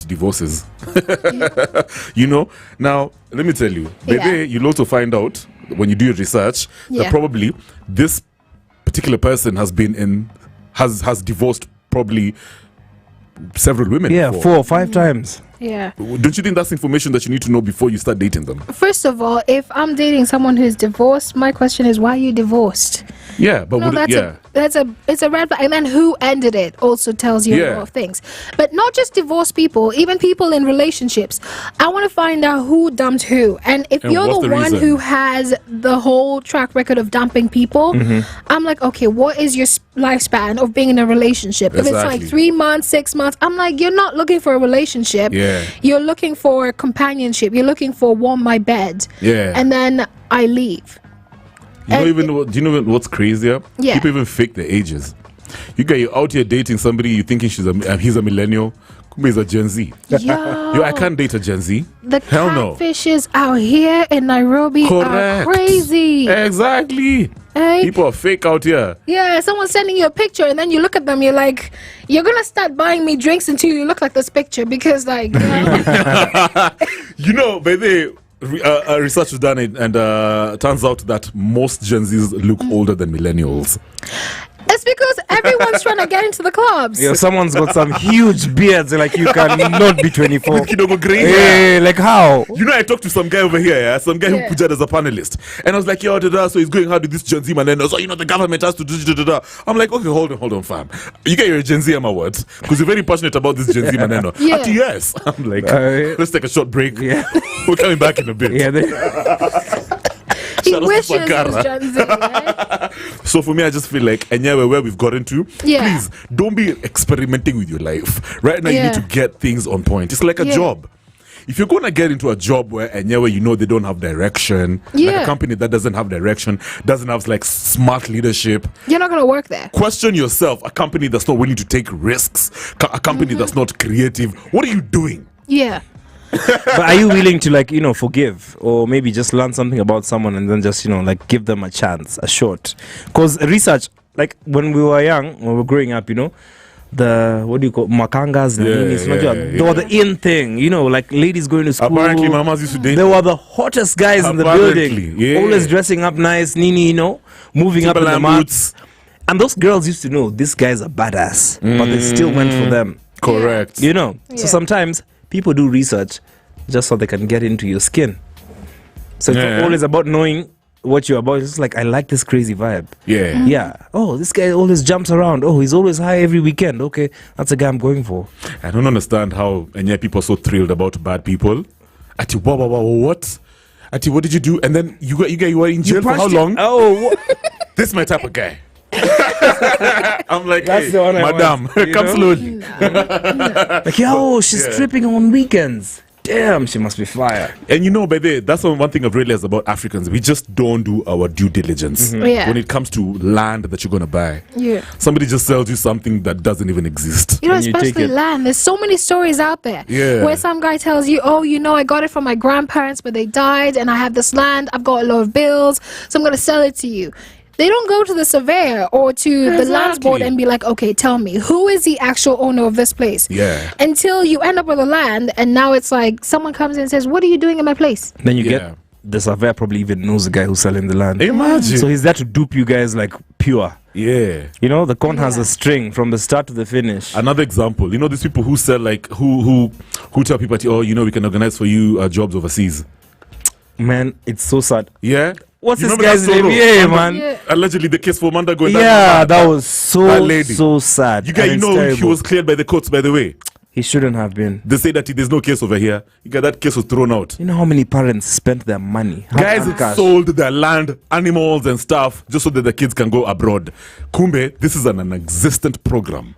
divorces. You know? Now, let me tell you, baby, you'll also find out when you do your research that probably this particular person has divorced probably several women. Yeah, before. 4 or 5 times. Yeah. Don't you think that's information that you need to know before you start dating them? First of all, if I'm dating someone who's divorced, my question is, why are you divorced? Yeah, but it's a red flag. And then who ended it also tells you a lot of things. But not just divorced people, even people in relationships. I want to find out who dumped who. And if you're the one who has the whole track record of dumping people, I'm like, okay, what is your lifespan of being in a relationship? If it's like 3 months, 6 months, I'm like, you're not looking for a relationship. Yeah. You're looking for companionship. You're looking for warm my bed. Yeah. And then I leave. Do you know what's crazier? Yeah. People even fake their ages. You're out here dating somebody, you thinking he's a millennial. Kumbe he's a Gen Z. Yo, I can't date a Gen Z. The catfishes out here in Nairobi are crazy. Exactly. Hey? People are fake out here. Yeah, someone's sending you a picture and then you look at them, you're like, you're going to start buying me drinks until you look like this picture because like, you know, baby, research was done and turns out that most Gen Zs look older than millennials. It's because everyone's trying to get into the clubs. Yeah, someone's got some huge beards, like you cannot be 24. Hey, like how? You know, I talked to some guy over here, some guy who put as a panelist, and I was like, yo, so he's going hard with this Gen Z man, and so the government has to do. I'm like, okay, hold on, fam. You get your Gen Z, am I what? Because you're very passionate about this Gen Z man. Yes. I'm like, let's take a short break. Yeah. We're coming back in a bit. Yeah. He wishes it was Gen Z, right? So for me, I just feel like, and where we've gotten to, please don't be experimenting with your life. Right now, you need to get things on point. It's like a job. If you're going to get into a job where you know they don't have direction, like a company that doesn't have direction, doesn't have like smart leadership, you're not going to work there. Question yourself. A company that's not willing to take risks, a company that's not creative. What are you doing? Yeah. But are you willing to forgive or maybe just learn something about someone and then just give them a chance, a shot? Because research, like when we were young, when we were growing up, the what do you call makangas, they were the in thing, like ladies going to school. Apparently mamas used to date. They were the hottest guys in the building, always dressing up nice, moving Timberland up in the marks. And those girls used to know these guys are badass, but they still went for them. Correct. So sometimes people do research just so they can get into your skin. So it's not always about knowing what you're about. It's like, I like this crazy vibe. Yeah. Yeah. Oh, this guy always jumps around. Oh, he's always high every weekend. Okay, that's a guy I'm going for. I don't understand how people are so thrilled about bad people. Ati, what? Ati, what did you do? And then you were in jail for how long? Oh, this is my type of guy. I'm like, hey, madam, come slowly. Like, yo, she's tripping on weekends. Damn, she must be fire. And baby, that's one thing I've realized about Africans. We just don't do our due diligence when it comes to land that you're going to buy. Yeah. Somebody just sells you something that doesn't even exist. Especially land. There's so many stories out there where some guy tells you, oh, I got it from my grandparents, but they died, and I have this land. I've got a lot of bills, so I'm going to sell it to you. They don't go to the surveyor or to the lands board and be like, okay, tell me, who is the actual owner of this place? Yeah. Until you end up with the land, and now it's like someone comes in and says, what are you doing in my place? Then you get the surveyor probably even knows the guy who's selling the land. Imagine. So he's there to dupe you guys like pure. Yeah. The con has a string from the start to the finish. Another example, these people who sell who tell people, oh, we can organize for you jobs overseas. Man, it's so sad. Yeah. What's this guy's name? Yeah, man. Yeah. Allegedly, the case for Manda going down. Yeah, that was so sad. He was cleared by the courts, by the way. He shouldn't have been. They say that there's no case over here. That case was thrown out. You know how many parents spent their money? Guys sold their land, animals and stuff just so that the kids can go abroad. Kumbe, this is an existent program.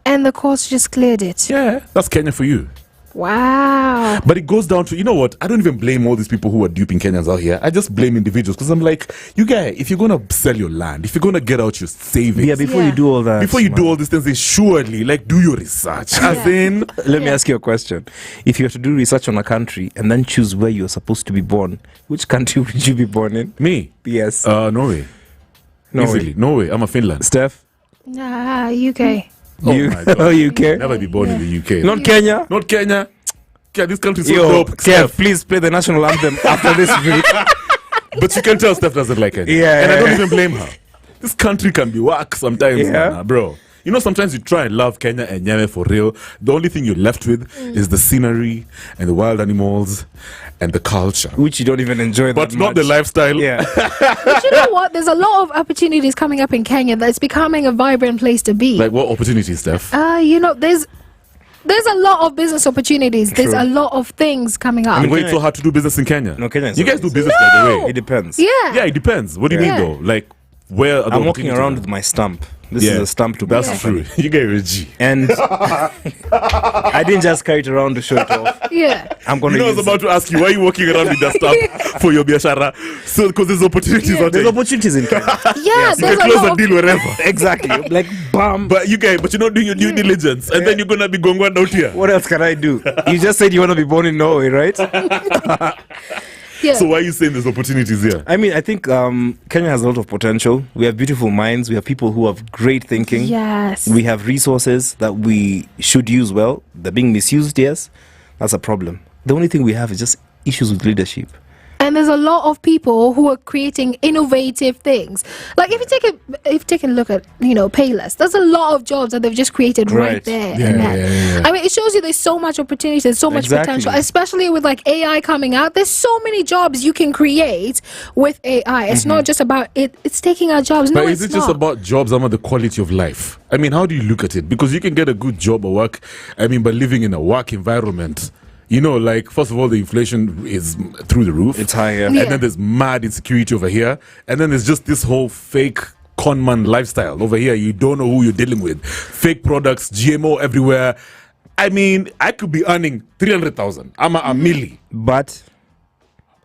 And the courts just cleared it. Yeah, that's Kenya for you. Wow. But it goes down to, what? I don't even blame all these people who are duping Kenyans out here. I just blame individuals because I'm like, you guys, if you're going to sell your land, if you're going to get out your savings. Yeah, before you do all that. Before you do all these things, they surely, do your research. As in... Let me ask you a question. If you have to do research on a country and then choose where you're supposed to be born, which country would you be born in? Me? Yes. Norway. Easily. Norway. I'm a Finland. Steph? UK. my God. UK. Never be born in the UK. Not Kenya. Not Kenya. Yeah, this country's so Yo, dope. Kev, Steph. please play the national anthem after this break. But you can tell Steph doesn't like it. Yeah. And I don't even blame her. This country can be whack sometimes, Yeah. man, bro. You know, sometimes you try and love Kenya and Nyeri for real. The only thing you're left with is the scenery and the wild animals and the culture. Which you don't even enjoy that But not much. the lifestyle. Yeah. But you know what? There's a lot of opportunities coming up in Kenya that's becoming a vibrant place to be. Like what opportunities, Steph? You know, there's a lot of business opportunities. There's True. a lot of things coming up. And wait, it's so hard to do business in Kenya? No, Kenya is You so guys do easy. business, by the way. It depends. Yeah. Yeah, it depends. What do you Yeah. mean, though? Like, where are the I'm walking opportunities? around with my stamp. This is a stamp to That's my true. company. You get your G. And I didn't just carry it around to show it off. Yeah. I'm going You know, I was about to ask you, why are you walking around with that stuff for your biashara? So, because there's opportunities out There's there. opportunities in Kenya. Yeah, You there's can a close lot a of deal wherever. Exactly. Like, bam. But you're not doing your due diligence. And then you're going to be going out here. What else can I do? You just said you want to be born in Norway, right? yeah. So why are you saying there's opportunities here? I mean, I think Kenya has a lot of potential. We have beautiful minds. We have people who have great thinking. Yes. We have resources that we should use well. They're being misused, yes. That's a problem. The only thing we have is just issues with leadership. And there's a lot of people who are creating innovative things. Like if you take a look at, Payless, there's a lot of jobs that they've just created right Right. there. Yeah, and that. yeah. I mean, it shows you there's so much opportunity, there's so much Exactly. potential, especially with like AI coming out. There's so many jobs you can create with AI. It's not just about it. It's taking our jobs. No, But it's is it just not. about jobs and the quality of life? I mean, how do you look at it? Because you can get a good job or work, by living in a work environment. Like, first of all, the inflation is through the roof. It's high, yeah. And Yeah. then there's mad insecurity over here. And then there's just this whole fake conman lifestyle over here. You don't know who you're dealing with. Fake products, GMO everywhere. I mean, I could be earning 300,000. I'm a milli. But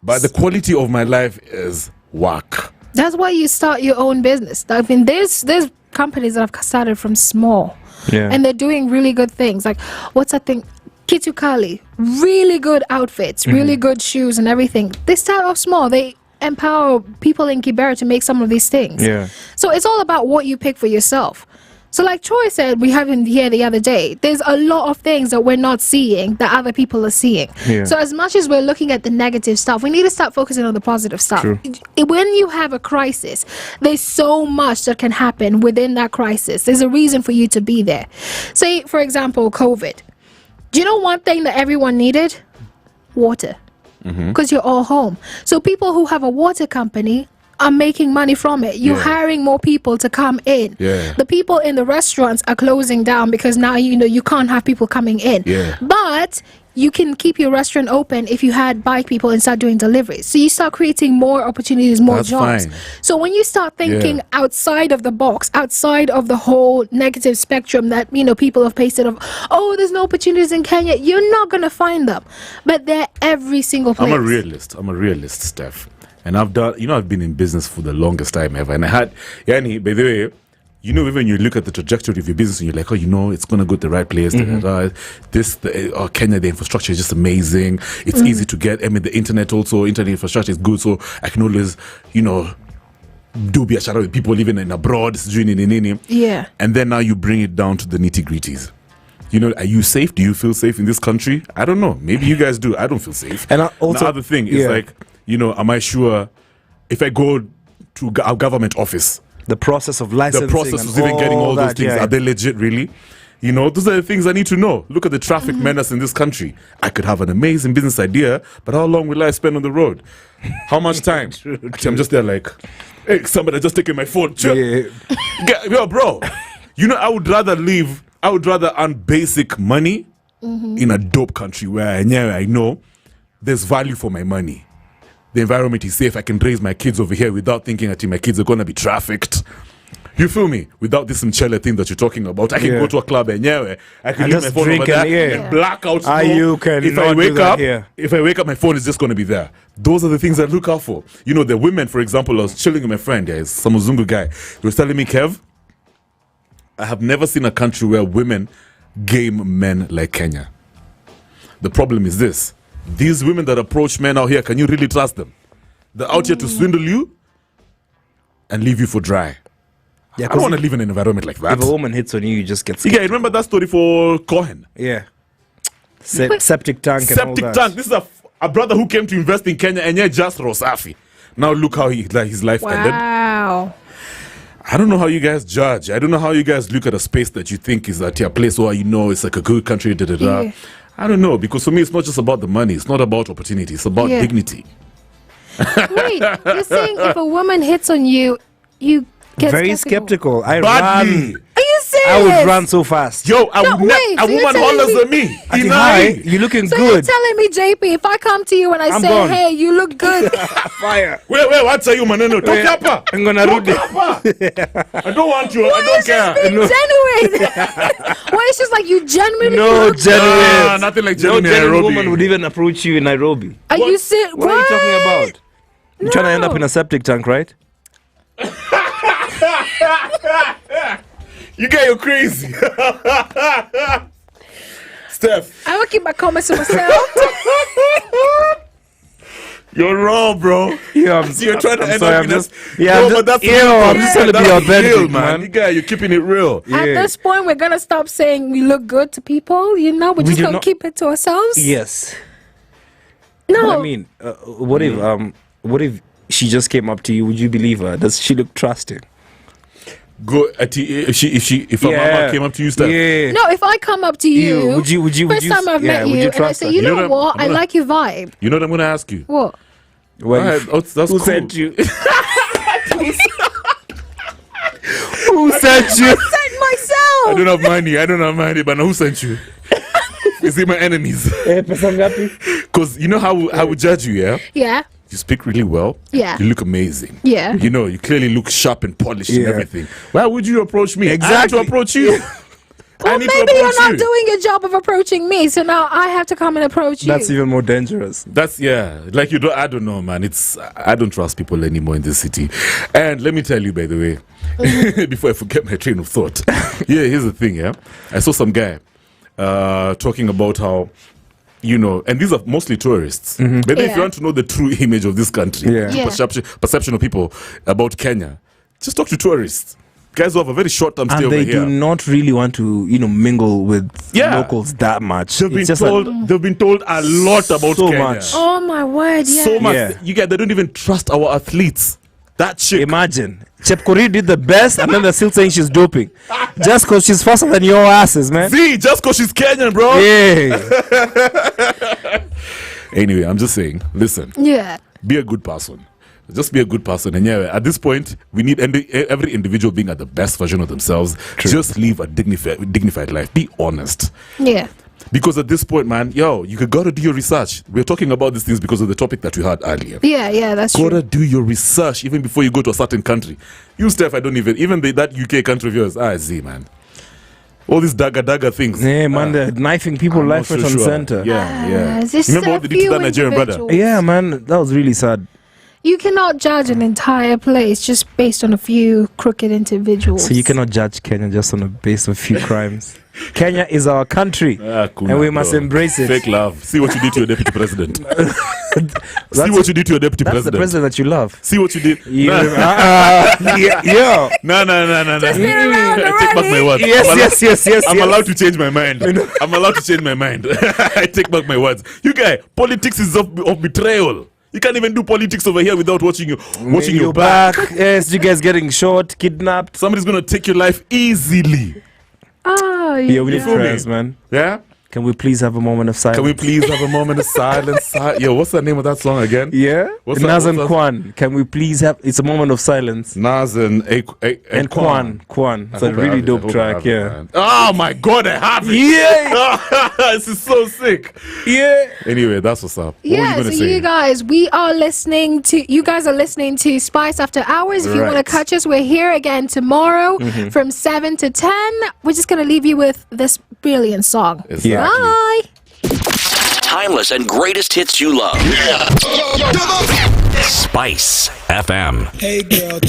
But the quality of my life is whack. That's why you start your own business. I mean, there's companies that have started from small, Yeah. and they're doing really good things. Like, what's that thing? Kitukali, really good outfits, really good shoes and everything. They start off small. They empower people in Kibera to make some of these things. Yeah. So it's all about what you pick for yourself. So like Troy said, we have him here the other day, there's a lot of things that we're not seeing that other people are seeing. Yeah. So as much as we're looking at the negative stuff, we need to start focusing on the positive stuff. True. When you have a crisis, there's so much that can happen within that crisis. There's a reason for you to be there. Say, for example, COVID. Do you know one thing that everyone needed? Water. Because you're all home. So people who have a water company are making money from it. You're Yeah. hiring more people to come in. Yeah. The people in the restaurants are closing down because now you can't have people coming in. Yeah. But you can keep your restaurant open if you had bike people and start doing deliveries. So you start creating more opportunities, more That's jobs. fine. So when you start thinking Yeah. outside of the box, outside of the whole negative spectrum that people have pasted of, oh, there's no opportunities in Kenya, you're not gonna find them. But they're every single place. I'm a realist, Steph. And I've been in business for the longest time ever. And I had, by the way, when you look at the trajectory of your business and you're like, it's going to go to the right place. Kenya, the infrastructure is just amazing. It's easy to get. I mean, the internet infrastructure is good. So I can always, do biashara with people living in abroad. Yeah. And then now you bring it down to the nitty gritties. Are you safe? Do you feel safe in this country? I don't know. Maybe you guys do. I don't feel safe. And also, the other thing is am I sure if I go to a government office, the process of licensing, the process and of even getting all those that, things, yeah. are they legit really? Those are the things I need to know. Look at the traffic menace in this country. I could have an amazing business idea, but how long will I spend on the road? How much time? Actually, I'm just there like, hey, somebody just taking my phone. Yeah. Yo, bro. I would rather earn basic money in a dope country where I know there's value for my money. The environment is safe. I can raise my kids over here without thinking that my kids are going to be trafficked. You feel me? Without this Mchele thing that you're talking about. I can go to a club and I can And leave my just phone drink over there and and black out. You can if not I do wake that up, here. my phone is just going to be there. Those are the things I look out for. The women, for example, I was chilling with my friend, guys, some Muzungu guy. He was telling me, Kev, I have never seen a country where women game men like Kenya. The problem is this. These women that approach men out here, can you really trust them? They're out here to swindle you and leave you for dry. Yeah, I don't want to live in an environment like that. If a woman hits on you, you just get Yeah, you remember that story for Cohen? Yeah. Septic tank and all Septic that. tank. This is a brother who came to invest in Kenya and just Rosafi. Now look how his life ended. Wow. I don't know how you guys judge. I don't know how you guys look at a space that you think is at your place or it's like a good country. Yeah. I don't know, because for me it's not just about the money. It's not about opportunity. It's about dignity. Wait, you're saying if a woman hits on you, you get Very skeptical. I Badly. run. Are you serious? I would run so fast. Yo, wait, a so you're woman telling hollers me- at me. I think, Deny. hi, you're looking So you're good. telling me, JP, if I come to you and I I'm say, gone. hey, you look good, Fire. Wait, what's you, maneno? Talk hapa. I'm gonna Talk rudi. hapa. I don't want you. I why don't is this care. being genuine? Why it's just like you genuinely No, look genuine. Nothing like No genuine in genuine Nairobi. woman would even approach you in Nairobi. Are you serious? What are you talking about? You're trying to end up No. in a septic tank, right? You guys are crazy. Steph, I will keep my comments to myself. you're wrong, bro. Yeah, You're trying to end sorry, up I'm in just, a... yeah, No, I'm but just, that's I'm just trying to be that's authentic, real, man. You guys, you're keeping it real. At Yeah. this point, we're gonna stop saying we look good to people. You know, we're We just do gonna not- keep it to ourselves. Yes. No. But I mean, what if she just came up to you? Would you believe her? Does she look trusting? If a mama came up to you, Steph. Yeah. No, if I come up to you, Would you first time I've met would you, and I trust say, her? you know know that- what, I'm I gonna- like your vibe. You know what I'm going to ask you? What? Well, Alright, that's who cool. sent you? Who sent you? Sent myself. I don't have money, but now who sent you? Is it my enemies? Pesa ngapi? Because you know how I would judge you, yeah? Yeah. You speak really well. Yeah. You look amazing. Yeah. You know, you clearly look sharp and polished and Yeah. everything. Why would you approach me? I Exactly. have to approach you. I Well, need to maybe you're approach not you. doing your job of approaching me, so now I have to come and approach you. That's even more dangerous. That's like I don't know, man. I don't trust people anymore in this city. And let me tell you, by the way, before I forget my train of thought. Here's the thing, yeah. I saw some guy talking about how, and these are mostly tourists. Maybe if you Yeah. want to know the true image of this country, Yeah. the Yeah. perception of people about Kenya, just talk to tourists. Guys who have a very short-term stay And over they here. do not really want to, mingle with locals that much. They've been It's just they've been told a lot about So Kenya. much. Oh my word, yeah. So much. Yeah. You guys, they don't even trust our athletes. That shit. Imagine. Chepkori did the best and then they're still saying she's doping. Just because she's faster than your asses, man. See, just because she's Kenyan, bro. Yeah. Anyway, I'm just saying, listen, Yeah. be a good person. Just be a good person. And at this point, we need every individual being at the best version of themselves. Just live a dignified life. Be honest. Yeah. Because at this point, man, you got to do your research. We're talking about these things because of the topic that we had earlier. Yeah, that's true. Gotta do your research even before you go to a certain country. You, Steph, I don't even that UK country of yours. I see, man. All these dagger things. Yeah, man, they're knifing people I'm not left, right, so and sure. center. Yeah. There's Remember a what they did to few that Nigerian brother? individuals. Yeah, man, that was really sad. You cannot judge an entire place just based on a few crooked individuals. So you cannot judge Kenya just on the basis of a few crimes. Kenya is our country, Kuna, and we must bro. embrace it. Fake love. See what you did to your deputy president. See That's- what you did to your deputy That's the president. president that you love. See what you did. Yeah. No. Just stay around I take back my words. Yes. I'm allowed to change my mind. I'm allowed to change my mind. I take back my words. You guys, politics is of betrayal. You can't even do politics over here without watching your back. Yes, you guys getting shot, kidnapped. Somebody's gonna take your life easily. Oh, Yeah, we need feel me? prayers, man. Yeah? Can we please have a moment of silence? Can we please have a moment of silence? Yo, what's the name of that song again? Yeah? What's that- Naz and what's that- Kwan. Can we please have... It's a moment of silence. Nas and Kwan. It's a really dope track, yeah. Oh my god, I have it! Yeah! This is so sick. Yeah! Anyway, that's what's up. What were Yeah, you so gonna say? you guys are listening to Spice After Hours. If you want to Right. catch us, we're here again tomorrow from 7 to 10. We're just going to leave you with this brilliant song. Exactly. Bye. Timeless and greatest hits you love. Spice FM. Hey girl,